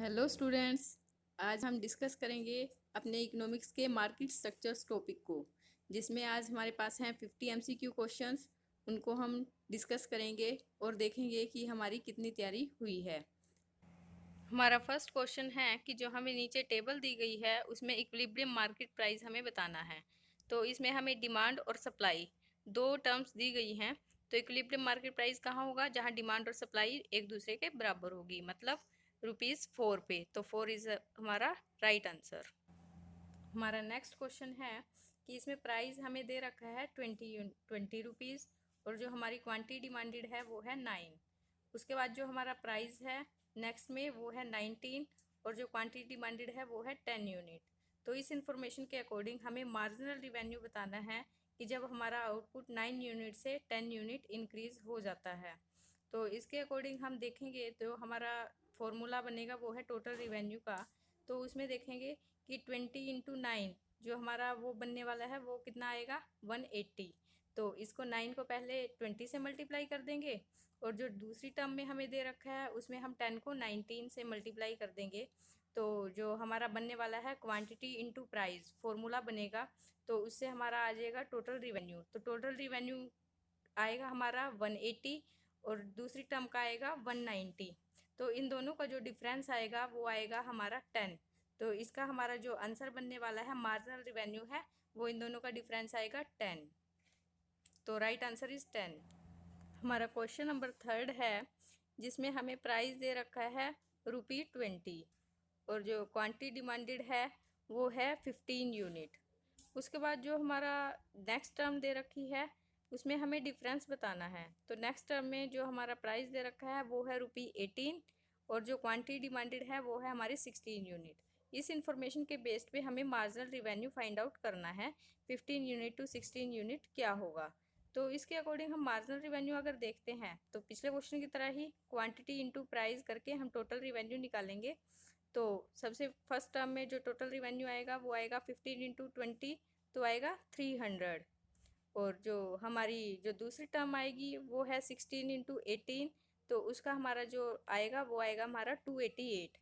Hello students. आज हम discuss करेंगे अपने इकोनॉमिक्स के मार्केट स्ट्रक्चर्स टॉपिक को, जिसमें आज हमारे पास हैं 50 एमसीक्यू क्वेश्चंस। उनको हम डिस्कस करेंगे और देखेंगे कि हमारी कितनी तैयारी हुई है। हमारा फर्स्ट क्वेश्चन है कि जो हमें नीचे टेबल दी गई है उसमें इक्विलिब्रियम मार्केट प्राइस हमें बताना है। तो इसमें हमें डिमांड और सप्लाई दो टर्म्स दी गई हैं। तो इक्विलिब्रियम मार्केट प्राइस कहाँ होगा? जहाँ डिमांड और सप्लाई एक दूसरे के बराबर होगी, मतलब ₹4 पे। तो 4 इज हमारा राइट आंसर। हमारा नेक्स्ट क्वेश्चन है कि इसमें प्राइस हमें दे रखा है 20 रुपीज़ और जो हमारी क्वांटिटी डिमांडेड है वो है 9। उसके बाद जो हमारा प्राइस है नेक्स्ट में वो है 19 और जो क्वांटिटी डिमांडेड है वो है 10 यूनिट। तो इस इंफॉर्मेशन के अकॉर्डिंग हमें मार्जिनल रिवेन्यू बताना है कि जब हमारा आउटपुट 9 यूनिट से 10 यूनिट इंक्रीज हो जाता है। तो इसके अकॉर्डिंग हम देखेंगे तो हमारा फॉर्मूला बनेगा वो है टोटल रिवेन्यू का। तो उसमें देखेंगे कि 20 × 9 जो हमारा वो बनने वाला है वो कितना आएगा? 180। तो इसको 9 को पहले 20 से मल्टीप्लाई कर देंगे और जो दूसरी टर्म में हमें दे रखा है उसमें हम 10 को 19 से मल्टीप्लाई कर देंगे। तो जो हमारा बनने वाला है क्वांटिटी इनटू प्राइस फॉर्मूला बनेगा। तो उससे हमारा आ जाएगा टोटल रिवेन्यू। तो टोटल रिवेन्यू आएगा हमारा 180 और दूसरी टर्म का आएगा 190। तो इन दोनों का जो डिफरेंस आएगा वो आएगा हमारा 10। तो इसका हमारा जो आंसर बनने वाला है मार्जिनल रिवेन्यू है वो इन दोनों का डिफरेंस आएगा 10। तो राइट आंसर इज 10। हमारा क्वेश्चन नंबर थर्ड है जिसमें हमें प्राइस दे रखा है ₹20 और जो क्वांटिटी डिमांडेड है वो है 15 यूनिट। उसके बाद जो हमारा नेक्स्ट टर्म दे रखी है उसमें हमें डिफरेंस बताना है। तो नेक्स्ट टर्म में जो हमारा प्राइस दे रखा है वो है ₹18 और जो क्वांटिटी डिमांडेड है वो है हमारी 16 यूनिट। इस इंफॉर्मेशन के बेस्ड पे हमें मार्जिनल रिवेन्यू फाइंड आउट करना है। 15 यूनिट टू 16 यूनिट क्या होगा? तो इसके अकॉर्डिंग हम मार्जिनल रिवेन्यू अगर देखते हैं तो पिछले क्वेश्चन की तरह ही क्वांटिटी इनटू प्राइस करके हम टोटल रिवेन्यू निकालेंगे। तो सबसे फर्स्ट टर्म में जो टोटल रिवेन्यू आएगा वो आएगा 15 × 20, तो आएगा 300। और जो हमारी जो दूसरी टर्म आएगी वो है 16 × 18, तो उसका हमारा जो आएगा वो आएगा हमारा 288।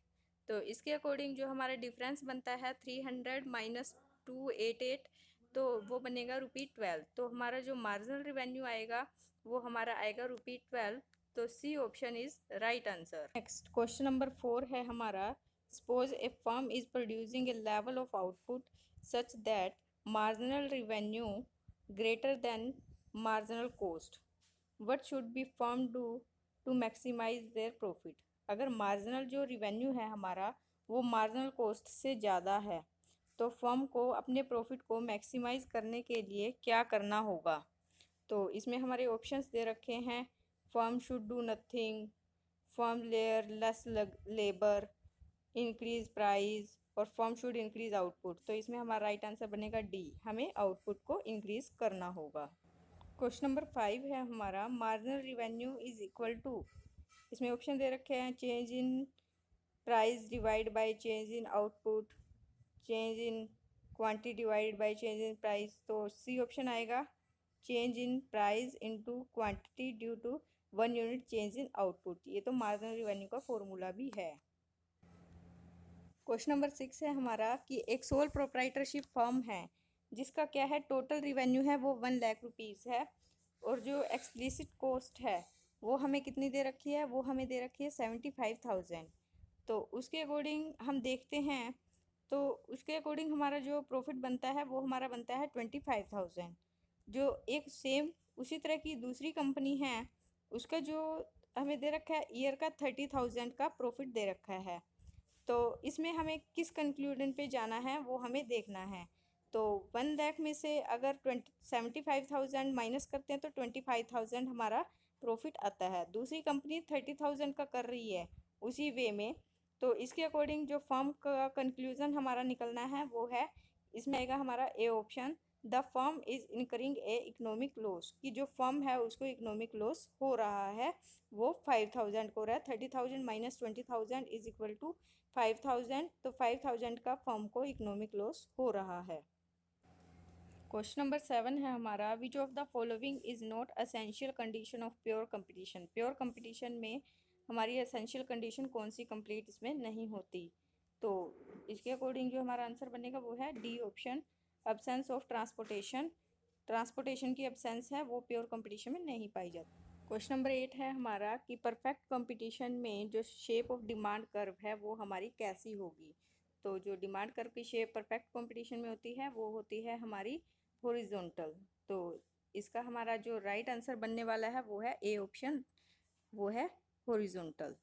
तो इसके अकॉर्डिंग जो हमारा डिफरेंस बनता है 300 माइनस 288, तो वो बनेगा ₹12। तो हमारा जो मार्जिनल रिवेन्यू आएगा वो हमारा आएगा ₹12। तो C option is right answer. Next question number 4 है हमारा, suppose a firm is producing a level of output such that marginal revenue greater than marginal cost, what should be firm do to maximize their profit? अगर marginal जो revenue है हमारा वो marginal cost से ज़्यादा है तो फर्म को अपने प्रॉफिट को मैक्सिमाइज करने के लिए क्या करना होगा? तो इसमें हमारे ऑप्शंस दे रखे हैं, firm should do nothing, firm layer less labour, increase price और फर्म शुड इंक्रीज आउटपुट। तो इसमें हमारा राइट आंसर बनेगा डी, हमें आउटपुट को इंक्रीज करना होगा। क्वेश्चन नंबर 5 है हमारा, marginal revenue is equal to, इसमें ऑप्शन दे रखे हैं change in price divide by change in output, change in quantity divide by change in price. तो सी ऑप्शन आएगा change in price into quantity due to 1 unit change in output. ये तो marginal revenue का formula भी है। Question number 6 है हमारा कि एक सोल प्रोप्राइटरशिप फर्म है जिसका क्या है टोटल रिवेन्यू है वो 1 लाख रुपीज़ है और जो एक्सप्लिसिट कॉस्ट है वो हमें कितनी दे रखी है? वो हमें दे रखी है 75,000। तो उसके अकॉर्डिंग हम देखते हैं तो उसके अकॉर्डिंग हमारा जो प्रॉफिट बनता है वो हमारा बनता है 25,000। जो एक सेम उसी तरह की दूसरी कंपनी है उसका जो हमें दे रखा है ईयर का 30,000 का प्रॉफिट दे रखा है। तो इसमें हमें किस कंक्लूजन पे जाना है वो हमें देखना है। तो 1 लाख में से अगर 75,000 माइनस करते हैं तो 25,000 हमारा प्रॉफिट आता है। दूसरी कंपनी 30,000 का कर रही है उसी वे में। तो इसके अकॉर्डिंग जो फर्म का कंक्लूजन हमारा निकलना है वो है, इसमें आएगा हमारा A option, the firm is incurring A economic loss, कि जो फर्म है उसको इकोनॉमिक लॉस हो रहा है वो 5,000 को रहा है। 30,000 माइनस 20,000 इज इक्वल टू 5,000। तो 5,000 का फर्म को इकोनॉमिक लॉस हो रहा है। क्वेश्चन नंबर 7 है हमारा, which of the following is not essential condition of pure competition. Pure competition में हमारी एसेंशियल कंडीशन कौन सी कंप्लीट इसमें नहीं होती। तो इसके अकॉर्डिंग जो हमारा आंसर बनेगा वो है D option, absence of transportation. Transportation की एब्सेंस है वो प्योर कंपटीशन में नहीं पाई जाती। क्वेश्चन नंबर 8 है हमारा कि परफेक्ट कंपटीशन में जो शेप ऑफ डिमांड कर्व है वो हमारी कैसी होगी। तो जो डिमांड कर्व की शेप परफेक्ट कंपटीशन में होती है वो होती है हमारी हॉरिजॉन्टल। तो इसका हमारा जो राइट आंसर बनने वाला है वो है ए ऑप्शन, वो है हॉरिजॉन्टल।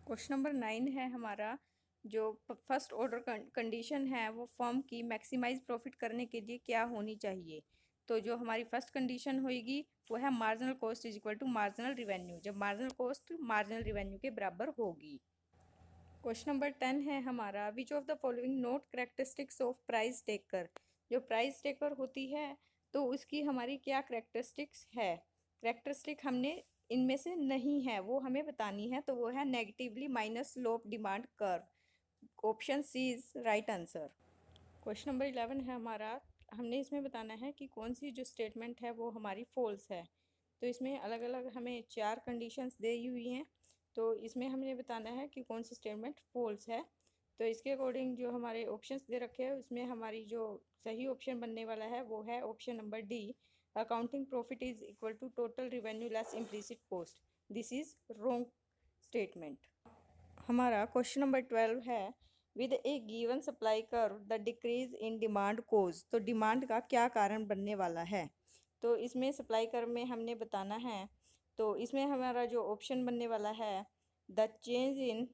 क्वेश्चन नंबर 9 है हमारा जो फर्स्ट ऑर्डर कंडीशन है वो फर्म की मैक्सिमाइज प्रॉफिट करने के लिए क्या होनी चाहिए। तो जो हमारी फर्स्ट कंडीशन होगी वो है marginal cost is equal to marginal revenue, जब मार्जिनल कॉस्ट मार्जिनल रिवेन्यू के बराबर होगी। क्वेश्चन नंबर 10 है हमारा which of the following not characteristics of price taker. जो प्राइस टेकर होती है तो उसकी हमारी क्या करेक्टरिस्टिक्स है। करेक्टरिस्टिक हमने इनमें से नहीं है वो हमें बतानी है, तो वो है negatively minus slope demand curve. Option C is right answer. Question number 11 है हमारा, हमने इसमें बताना है कि कौन सी जो स्टेटमेंट है वो हमारी फॉल्स है। तो इसमें अलग अलग हमें 4 कंडीशंस दी हुई हैं, तो इसमें हमने बताना है कि कौन सी स्टेटमेंट फॉल्स है। तो इसके अकॉर्डिंग जो हमारे ऑप्शंस दे रखे हैं उसमें हमारी जो सही ऑप्शन बनने वाला है वो है option number D, accounting profit is equal to total revenue less implicit cost. This is wrong statement. हमारा क्वेश्चन नंबर 12 है with a given supply curve the decrease in demand cause. तो डिमांड का क्या कारण बनने वाला है। तो इसमें सप्लाई कर्व में हमने बताना है, तो इसमें हमारा जो ऑप्शन बनने वाला है the change in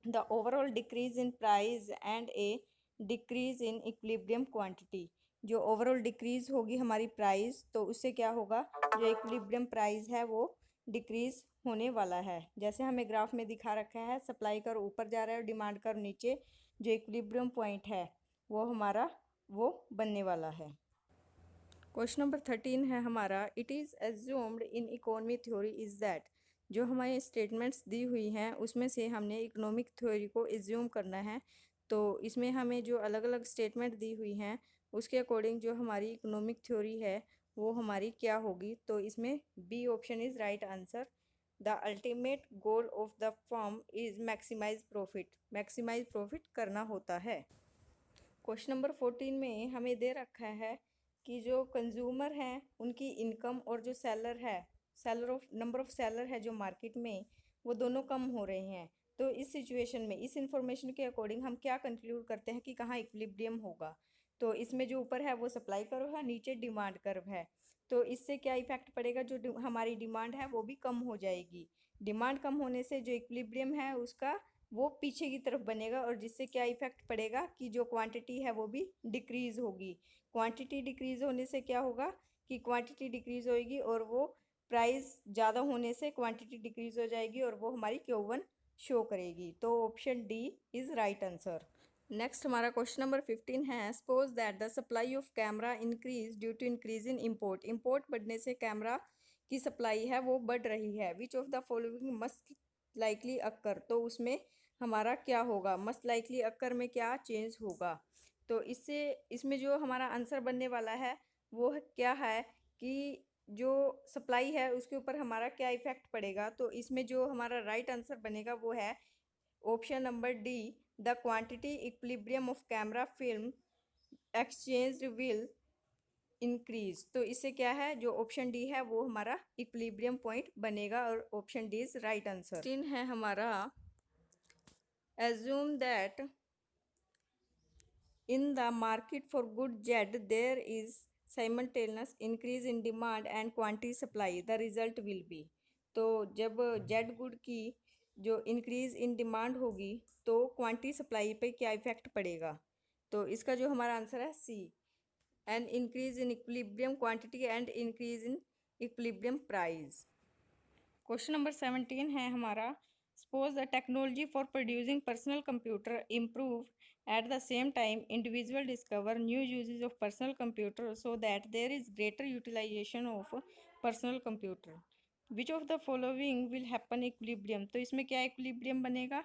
the overall decrease in price and A decrease in equilibrium quantity. जो ओवरऑल डिक्रीज होगी हमारी प्राइस तो उससे क्या होगा, जो इक्विलिब्रियम प्राइस है वो डिक्रीज होने वाला है। जैसे हमें ग्राफ में दिखा रखा है सप्लाई कर ऊपर जा रहा है और डिमांड कर नीचे, जो इक्विलिब्रियम पॉइंट है वो हमारा वो बनने वाला है। क्वेश्चन नंबर 13 है हमारा it is assumed in economy theory is that. जो हमारी स्टेटमेंट्स दी हुई हैं उसमें से हमने इकोनॉमिक थ्योरी को एज्यूम करना है। तो इसमें हमें जो अलग अलग स्टेटमेंट दी हुई हैं उसके अकॉर्डिंग जो हमारी इकोनॉमिक थ्योरी है वो हमारी क्या होगी। तो इसमें B option is right answer. The ultimate goal of the firm is maximise profit, maximise profit करना होता है। क्वेश्चन नंबर 14 में हमें दे रखा है कि जो कंज्यूमर हैं उनकी इनकम और जो सेलर है, seller of number of seller है जो मार्केट में, वो दोनों कम हो रहे हैं। तो इस सिचुएशन में इस इंफॉर्मेशन के अकॉर्डिंग हम क्या कंक्लूड करते हैं कि कहाँ इक्विलिब्रियम होगा। तो इसमें जो ऊपर है वो सप्लाई कर्व है, नीचे डिमांड कर्व है। तो इससे क्या इफेक्ट पड़ेगा, जो हमारी डिमांड है वो भी कम हो जाएगी। डिमांड कम होने से जो इक्विलिब्रियम है उसका वो पीछे की तरफ बनेगा, और जिससे क्या इफेक्ट पड़ेगा कि जो क्वांटिटी है वो भी डिक्रीज होगी। क्वांटिटी डिक्रीज होने से क्या होगा कि क्वांटिटी डिक्रीज होएगी और वो प्राइस ज़्यादा होने से क्वांटिटी डिक्रीज हो जाएगी और वो हमारी Q1 शो करेगी। तो option D is right answer. Next हमारा क्वेश्चन नंबर 15 है suppose that the supply of camera increase due to increase in import. Import बढ़ने से कैमरा की सप्लाई है वो बढ़ रही है। विच of the following must likely occur. तो उसमें हमारा क्या होगा, मस्ट लाइकली अक्कर में क्या चेंज होगा। तो इससे इसमें जो हमारा आंसर बनने वाला है वो क्या है कि जो सप्लाई है उसके ऊपर हमारा क्या इफेक्ट पड़ेगा। तो इसमें जो हमारा राइट आंसर बनेगा वो है option number D, the quantity equilibrium of camera film exchange will increase. तो इससे क्या है, जो ऑप्शन डी है वो हमारा इक्विलिब्रियम पॉइंट बनेगा और option D is right answer. 3 है हमारा assume that in the market for good Z there is simultaneous increase in demand and quantity supply, the result will be। तो जब Z गुड की जो इंक्रीज इन डिमांड होगी तो quantity supply पे क्या इफेक्ट पड़ेगा। तो इसका जो हमारा आंसर है C, an increase in equilibrium quantity and increase in equilibrium price. Question number 17 है हमारा suppose the technology for producing personal computer improve at the same time individual discover new usages of personal computer so that there is greater utilization of personal computer. Which of the following will happen equilibrium. तो इसमें क्या equilibrium बनेगा।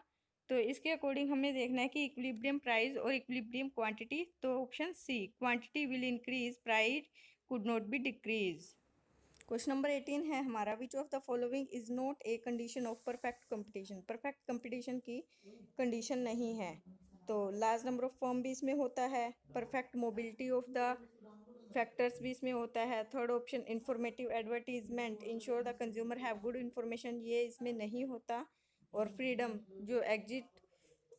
तो इसके according हमें देखना है कि इक्विलिब्रियम प्राइस और इक्विलिब्रियम क्वांटिटी। तो option C, quantity will increase price could not be decrease. Question number 18 है हमारा, which of the following is not a condition of perfect competition. Perfect competition की कंडीशन नहीं है। तो लार्ज नंबर ऑफ फर्म भी इसमें होता है, perfect mobility of the factors भी इसमें होता है। Third option informative advertisement ensure the consumer have good information, ये इसमें नहीं होता। और फ्रीडम,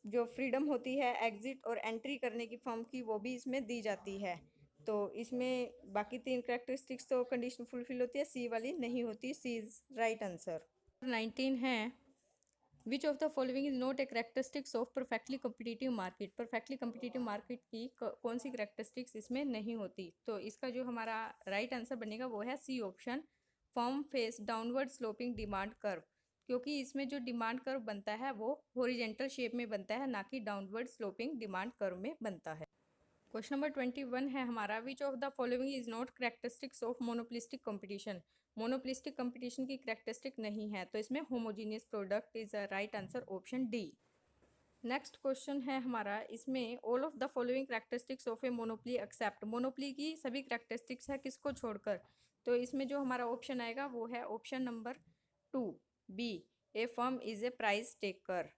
जो फ्रीडम होती है एग्जिट और एंट्री करने की फर्म की, वो भी इसमें दी जाती है। तो इसमें बाकी तीन करेक्टरिस्टिक्स तो कंडीशन फुलफिल होती है, सी वाली नहीं होती। सी इज राइट आंसर। 19 है, विच of the following is not A characteristics of perfectly competitive market. Perfectly competitive market की कौन सी करेक्टरिस्टिक्स इसमें नहीं होती। तो इसका जो हमारा राइट आंसर बनेगा वो है C option, firm face downward sloping demand curve, क्योंकि इसमें जो डिमांड कर्व बनता है वो हॉरिजेंटल शेप में बनता है, ना कि डाउनवर्ड स्लोपिंग डिमांड कर्व में बनता है। क्वेश्चन नंबर 21 है हमारा, which of the following is not characteristics of monopolistic competition. Monopolistic competition की करेक्टरिस्टिक नहीं है, तो इसमें homogeneous product is a right answer, option D. Next question है हमारा, इसमें all of the following characteristics of a monopoly except. Monopoly की सभी करेक्टरिस्टिक्स है किसको छोड़कर। तो इसमें जो हमारा ऑप्शन आएगा वो है option number 2 B, a firm is a price taker.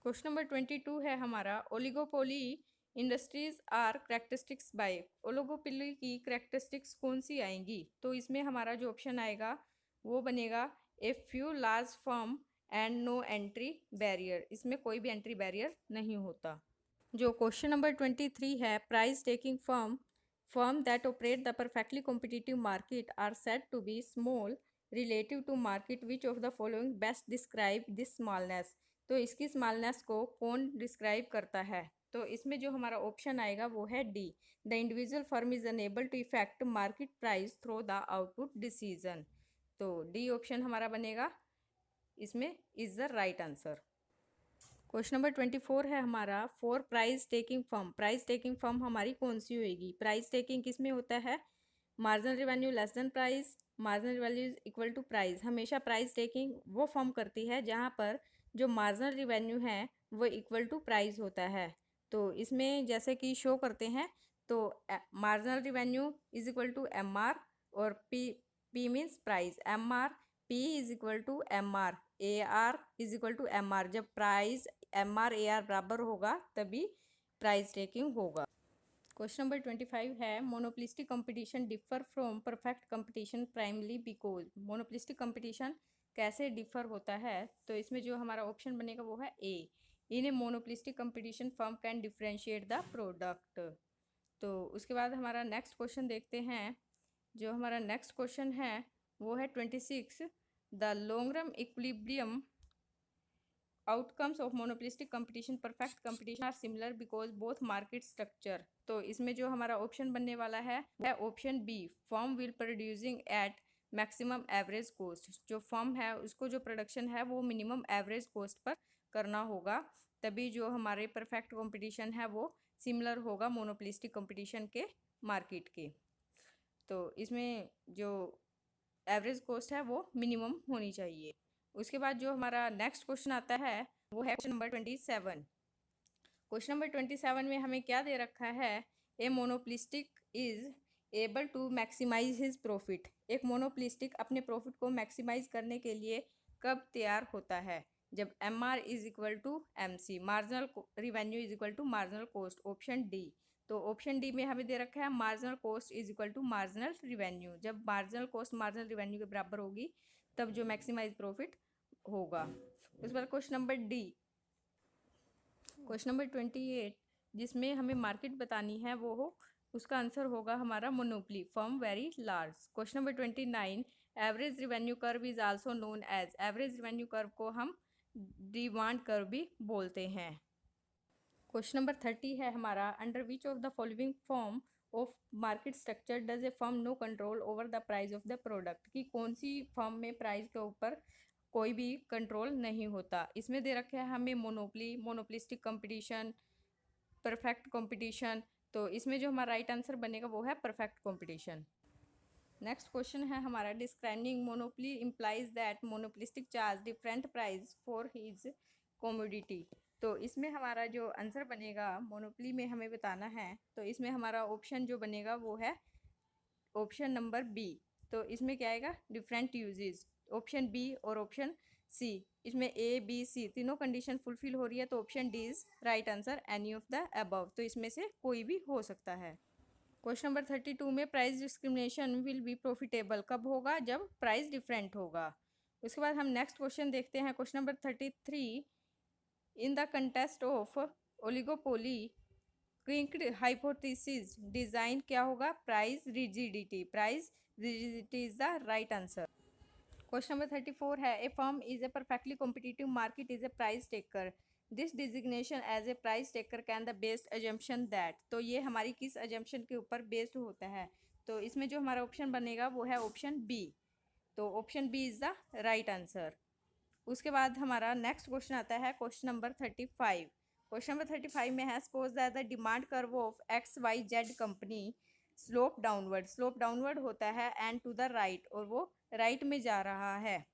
Question number 22 है हमारा, oligopoly industries are characteristics by. Oligopoly की करेक्टरिस्टिक्स कौन सी आएंगी। तो इसमें हमारा जो ऑप्शन आएगा वो बनेगा a few large firm and no entry barrier, इसमें कोई भी एंट्री बैरियर नहीं होता। जो क्वेश्चन नंबर 23 है, price taking firm that operate the perfectly competitive market are said to be small relative to market, which of the following best describe this smallness. तो इसकी smallness को कौन डिस्क्राइब करता है। तो इसमें जो हमारा ऑप्शन आएगा वो है D, the individual firm is unable to affect market price through the output decision. तो डी ऑप्शन हमारा बनेगा, इसमें is the right answer. Question number 24 है हमारा, for price taking firm. Price taking firm हमारी कौन सी होएगी। प्राइस टेकिंग किस में होता है, marginal revenue less than price, marginal revenue is equal to price. हमेशा प्राइस टेकिंग वो फर्म करती है जहाँ पर जो मार्जिनल रिवेन्यू है वो इक्वल टू प्राइस होता है। तो इसमें जैसे कि शो करते हैं, तो marginal revenue is equal to M R, और P means price, M R P is equal to M R, A R is equal to M R. जब price M R A R बराबर होगा तभी price taking होगा। Question number 25 है, monopolistic competition differ from perfect competition primarily because. Monopolistic competition कैसे differ होता है। तो इसमें जो हमारा ऑप्शन बनेगा वो है A, in a monopolistic competition firm can differentiate the product. तो उसके बाद हमारा नेक्स्ट क्वेश्चन देखते हैं। जो हमारा नेक्स्ट क्वेश्चन है वो है 26, the long run equilibrium outcomes of monopolistic competition perfect competition are similar because both market structure. तो इसमें जो हमारा ऑप्शन बनने वाला है वह option B, firm will producing at maximum average cost. जो फर्म है उसको जो प्रोडक्शन है वो मिनिमम एवरेज कॉस्ट पर करना होगा, तभी जो हमारे परफेक्ट कंपटीशन है वो सिमिलर होगा मोनोपोलिस्टिक कंपटीशन के मार्केट के। तो इसमें जो एवरेज कॉस्ट है वो मिनिमम होनी चाहिए। उसके बाद जो हमारा नेक्स्ट क्वेश्चन आता है वो है क्वेश्चन नंबर 27। क्वेश्चन नंबर 27 में हमें क्या दे रखा है, a monopolistic is able to maximize his profit. एक मोनोपोलिस्टिक अपने प्रॉफिट को मैक्सिमाइज करने के लिए कब तैयार होता है, जब M R is equal to M C, marginal revenue is equal to marginal cost, option D. तो ऑप्शन डी में हमें दे रखा है marginal cost is equal to marginal revenue. जब मार्जिनल कॉस्ट मार्जिनल रिवेन्यू के बराबर होगी तब जो मैक्सिमाइज प्रॉफिट होगा। उस पर question number D, question number 28 जिसमें हमें मार्केट बतानी है वो हो, उसका आंसर होगा हमारा monopoly, firm very large. Question number 29, average revenue curve is also known as. Average revenue curve को हम डिमांड कर्व भी बोलते हैं। क्वेश्चन नंबर 30 है हमारा, under which of the following form of market structure does a firm no control over the price of the product. की कौन सी firm में प्राइस के ऊपर कोई भी कंट्रोल नहीं होता। इसमें दे रखे हैं हमें monopoly, monopolistic competition, perfect competition. तो इसमें जो हमारा राइट आंसर बनेगा वो है परफेक्ट कंपटीशन। नेक्स्ट क्वेश्चन है हमारा, describing monopoly implies that monopolistic charge different price for his commodity. तो इसमें हमारा जो आंसर बनेगा मोनोपोली में हमें बताना है, तो इसमें हमारा ऑप्शन जो बनेगा वो है ऑप्शन नंबर बी, तो इसमें क्या आएगा, डिफरेंट यूजेस, ऑप्शन बी और ऑप्शन सी। इसमें ए बी सी तीनों कंडीशन फुलफिल हो रही है, तो option D is right answer, any of the above. तो इसमें से कोई भी हो सकता है। क्वेश्चन नंबर 32 में price discrimination will be profitable कब होगा, जब प्राइस डिफरेंट होगा। उसके बाद हम नेक्स्ट क्वेश्चन देखते हैं। Question number 33, in the contest of oligopoly kinked hypothesis design क्या होगा, price rigidity. Price rigidity is the right answer. Question number 34 है, a firm is a perfectly competitive market is a price taker, this designation as a price taker can the based assumption that. तो ये हमारी किस assumption के ऊपर based होता है, तो इसमें जो हमारा ऑप्शन बनेगा वो है ऑप्शन बी। तो option B is the right answer. उसके बाद हमारा नेक्स्ट क्वेश्चन आता है क्वेश्चन नंबर 35। क्वेश्चन नंबर 35 में है, suppose that the demand curve of X Y Z company slope downward, slope downward होता है एंड टू द राइट, और वो राइट में जा रहा है।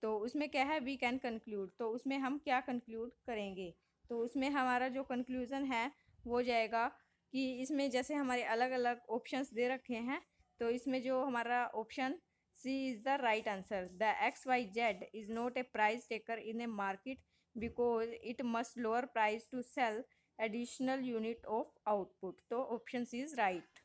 तो उसमें क्या है, वी कैन कंक्लूड। तो उसमें हम क्या कंक्लूड करेंगे, तो उसमें हमारा जो कंक्लूजन है वो जाएगा कि इसमें जैसे हमारे अलग अलग ऑप्शंस दे रखे हैं, तो इसमें जो हमारा option C is the right answer. The X Y Z is not a price taker in a market because it must lower price to sell additional unit of output. तो option C is right.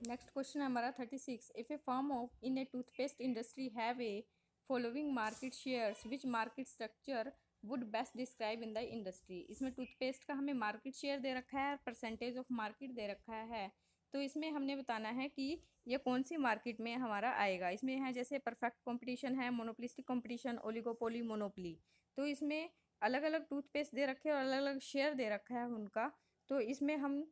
Next question है हमारा 36, if a firm of in a toothpaste industry have a following market shares which market structure would best describe in the industry. इसमें toothpaste का हमें market share दे रखा है, percentage of market दे रखा है। तो इसमें हमने बताना है कि ये कौन सी मार्केट में हमारा आएगा। इसमें है जैसे परफेक्ट कंपटीशन है, मोनोपोलिस्टिक कंपटीशन, ओलिगोपोली, मोनोपोली। तो इसमें अलग अलग टूथपेस्ट दे रखे हैं और अलग अलग शेयर दे रखा है उनका। तो इसमें हम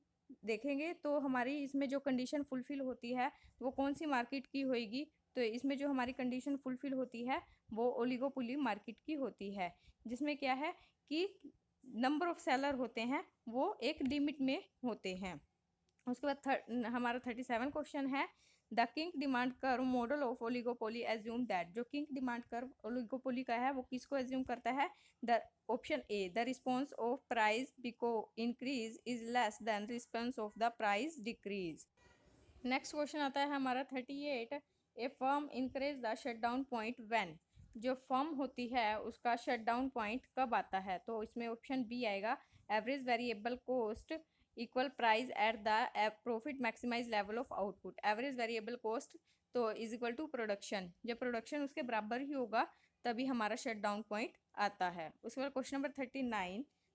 देखेंगे तो हमारी इसमें जो कंडीशन फुलफिल होती है वो कौन सी मार्केट की होएगी। तो इसमें जो हमारी कंडीशन फुलफिल होती है वो ओलिगोपोली मार्केट की होती है, जिसमें क्या है कि नंबर ऑफ सेलर होते हैं वो एक लिमिट में होते हैं। उसके बाद हमारा 37 क्वेश्चन है, the kinked demand curve model of oligopoly assume that. जो किंग डिमांड कर्व ओलिगोपोली का है वो किसको एज्यूम करता है, the option A, the response of price बिको increase is less than response of the price decrease. Next question आता है हमारा 38, a firm increase the shutdown point when. जो फर्म होती है उसका शटडाउन पॉइंट कब आता है, तो इसमें ऑप्शन बी आएगा, average variable cost equal price at the profit maximise level of output. Average variable cost तो इज इक्वल टू प्रोडक्शन, जब प्रोडक्शन उसके बराबर ही होगा तभी हमारा शट डाउन पॉइंट आता है। उसके बाद क्वेश्चन नंबर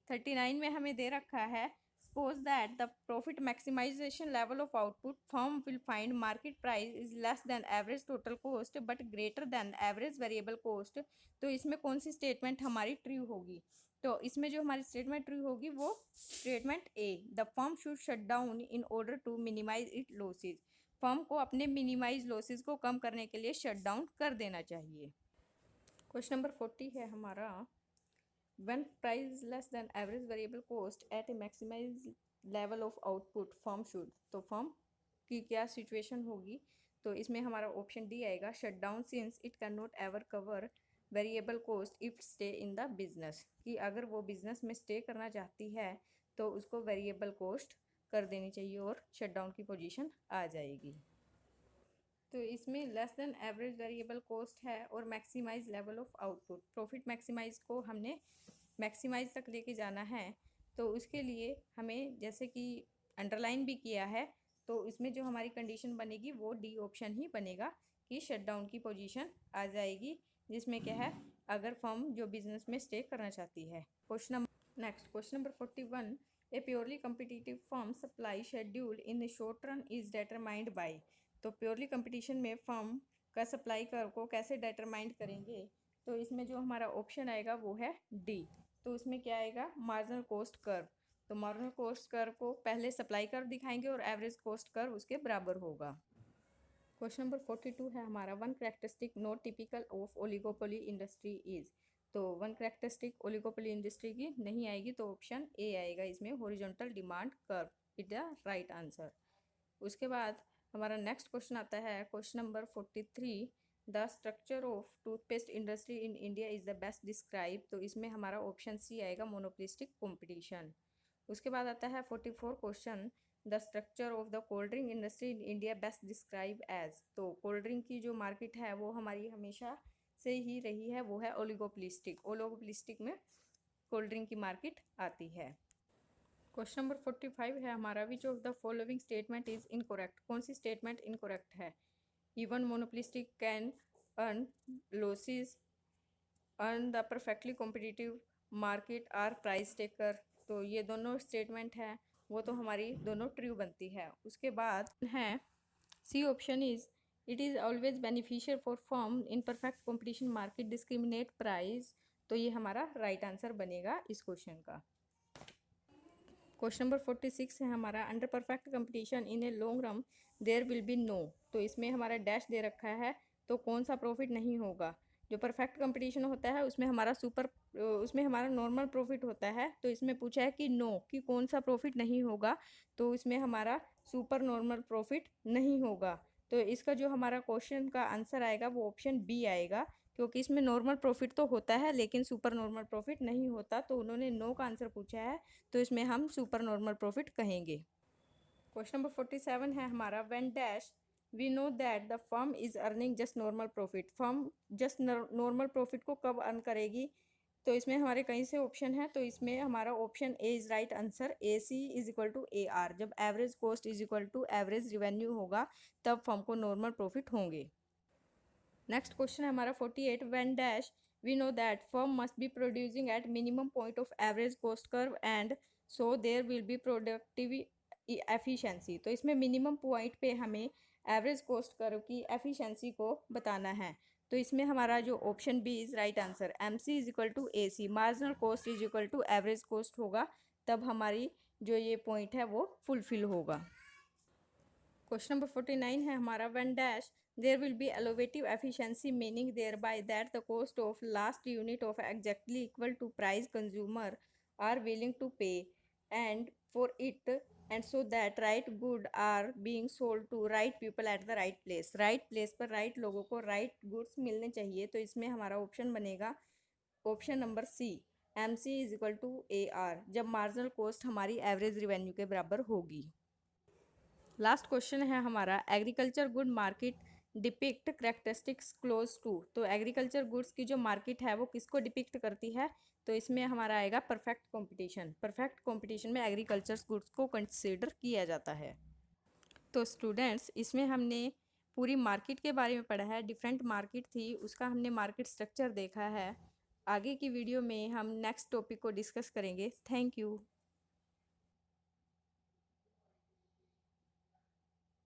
39 में हमें दे रखा है, suppose that the profit maximisation level of output firm will find market price is less than average total cost but greater than average variable cost. तो इसमें कौन सी स्टेटमेंट हमारी ट्रू होगी, तो इसमें जो हमारी स्टेटमेंट ट्रू होगी वो statement A, the firm should shut down in order to minimise it losses. Firm को अपने मिनिमाइज लॉसेज को कम करने के लिए शट डाउन कर देना चाहिए। क्वेश्चन नंबर 40 है हमारा, when price less than average variable cost at a maximise level of output firm should. तो फर्म की क्या सिचुएशन होगी, तो इसमें हमारा ऑप्शन डी आएगा, shut down since it can not ever cover variable cost if stay in the business. कि अगर वो बिजनेस में स्टे करना चाहती है तो उसको वेरिएबल कॉस्ट कर देनी चाहिए और शट डाउन की पोजीशन आ जाएगी। तो इसमें less than average variable cost है और maximise level of output. Profit maximise को हमने मैक्सिमाइज तक लेके जाना है, तो उसके लिए हमें जैसे कि अंडरलाइन भी किया है, तो इसमें जो हमारी कंडीशन बनेगी वो डी ऑप्शन ही बनेगा कि शट डाउन की पोजीशन आ जाएगी, जिसमें क्या है अगर फर्म जो बिजनेस में स्टे करना चाहती है। Question number 41, A purely competitive firm supply schedule in short run is determined by. तो प्योरली कंपटीशन में फर्म का सप्लाई कर्व को कैसे डिटरमाइंड करेंगे, तो इसमें जो हमारा ऑप्शन आएगा वो है डी। तो उसमें क्या आएगा, मार्जिनल कॉस्ट कर्व। तो मार्जिनल कॉस्ट कर्व को पहले सप्लाई कर्व दिखाएंगे और एवरेज कॉस्ट कर्व उसके बराबर होगा। क्वेश्चन नंबर 42 है हमारा, one characteristic not typical of oligopoly industry is. तो वन कैरेक्टरिस्टिक ओलिगोपोली इंडस्ट्री की नहीं आएगी, तो ऑप्शन ए आएगा इसमें, horizontal demand curve is the right answer. उसके बाद हमारा नेक्स्ट क्वेश्चन आता है question number 43, the structure of toothpaste industry in India is the best describe. तो इसमें हमारा ऑप्शन सी आएगा, मोनोपोलिस्टिक कॉम्पिटिशन। उसके बाद आता है 44 question, the structure of the cold drink industry in India best describe as. तो कोल्ड ड्रिंक की जो मार्केट है वो हमारी हमेशा से ही रही है, वो है ओलिगोपोलिस्टिक। ओलिगोपोलिस्टिक में कोल्ड ड्रिंक की मार्केट आती है। क्वेश्चन नंबर 45 है हमारा, which of the following statement is incorrect. कौन सी स्टेटमेंट इनकोरेक्ट है? Even monopolistic can earn losses, earn the perfectly competitive market are price taker. तो ये दोनों स्टेटमेंट है वो तो हमारी दोनों ट्रू बनती है। उसके बाद है C option is it is always beneficial for firm in perfect competition market discriminate price. तो ये हमारा राइट आंसर बनेगा इस क्वेश्चन का। क्वेश्चन नंबर 46 है हमारा, under perfect competition in a long run there will be no. तो इसमें हमारा डैश दे रखा है, तो कौन सा प्रॉफिट नहीं होगा? जो परफेक्ट कंपटीशन होता है उसमें हमारा नॉर्मल प्रॉफिट होता है। तो इसमें पूछा है कि नो, कि कौन सा प्रॉफिट नहीं होगा, तो इसमें हमारा सुपर नॉर्मल प्रॉफिट नहीं होगा। तो इसका जो हमारा क्वेश्चन का आंसर आएगा वो ऑप्शन बी आएगा, क्योंकि इसमें नॉर्मल प्रॉफिट तो होता है लेकिन सुपर नॉर्मल प्रॉफिट नहीं होता। तो उन्होंने नो का आंसर पूछा है, तो इसमें हम सुपर नॉर्मल प्रॉफिट कहेंगे। क्वेश्चन नंबर 47 है हमारा, when dash we know that the firm is earning just normal profit. Firm just normal profit को कब अर्न करेगी? तो इसमें हमारे कई से ऑप्शन है, तो इसमें हमारा option A is right answer. A C is equal to A R. जब average cost is equal to average revenue होगा तब फर्म को नॉर्मल प्रॉफिट होंगे। नेक्स्ट क्वेश्चन है हमारा 48, when dash we know that firm must be producing at minimum point of average cost curve and so there will be productive efficiency. तो इसमें minimum point पे हमें एवरेज कॉस्ट कर्व की efficiency को बताना है। तो इसमें हमारा जो option B is right answer. M C is equal to A C, marginal cost is equal to average cost होगा, तब हमारी जो ये पॉइंट है वो फुलफिल होगा। क्वेश्चन नंबर 49 है हमारा, when dash there will be elevative efficiency, meaning thereby that the cost of last unit of exactly equal to price consumer are willing to pay and for it, and so that right good are being sold to right people at the right place। right place पर right लोगों को right goods मिलने चाहिए। तो इसमें हमारा option बनेगा option number C, M C is equal to A R, जब मार्जिनल कॉस्ट हमारी एवरेज रिवेन्यू के बराबर होगी। लास्ट क्वेश्चन है हमारा, agriculture good market depict characteristics close to. तो एग्रीकल्चर गुड्स की जो मार्केट है वो किसको डिपिक्ट करती है? तो इसमें हमारा आएगा परफेक्ट कंपटीशन। परफेक्ट कंपटीशन में एग्रीकल्चर गुड्स को कंसीडर किया जाता है। तो स्टूडेंट्स, इसमें हमने पूरी मार्केट के बारे में पढ़ा है। डिफरेंट मार्केट थी, उसका हमने मार्केट स्ट्रक्चर देखा है। आगे की वीडियो में हम नेक्स्ट टॉपिक को डिस्कस करेंगे। Thank you.